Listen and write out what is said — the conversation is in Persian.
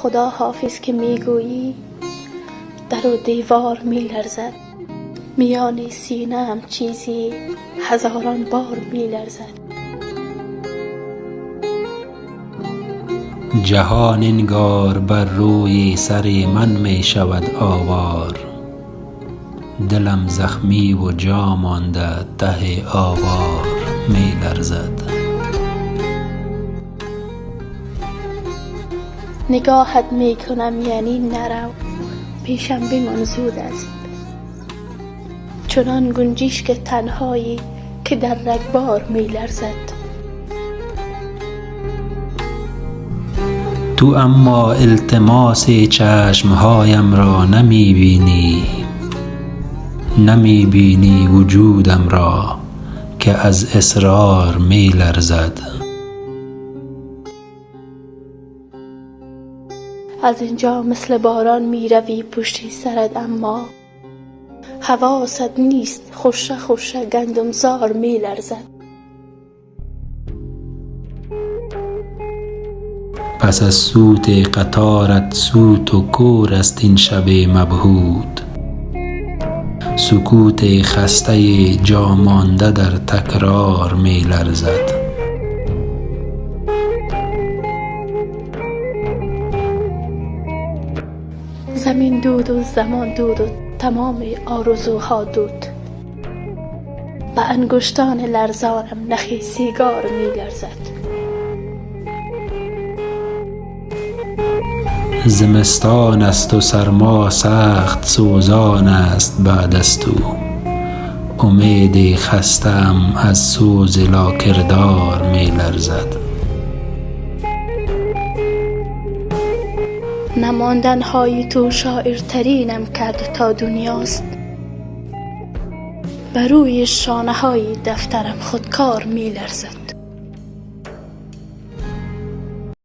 خدا حافظ که میگویی، در و دیوار میلرزد. میان سینه ام چیزی هزاران بار میلرزد. جهان انگار بر روی سر من می شود آوار. دلم زخمی و جا مانده ته آوار می لرزد. نگاهت میکنم یعنی نرو، پیشم بمان زود است. چنان گنجشک تنهایی که در رگبار میلرزد. تو اما التماس چشمهایم را نمی بینی، نمی بینی وجودم را که از اصرار می لرزد. از اینجا مثل باران می روی پشت سرت، اما حواست نیست. خوشه خوشه گندمزار می لرزد. پس از سوت قطارت سوت و کور است این شب مبهوت. سکوت خسته جا مانده در تکرار می لرزد. زمین دود و زمان دود و تمام آرزوها دود. به انگشتان لرزانم نخی سیگار می لرزد. زمستان است و سرما سخت سوزان است بعد از تو. امید خستم از سوز لاکردار می لرزد. نماندن های تو شاعرترینم کرد تا دنیاست. بر روی شانه های دفترم خودکار می لرزد.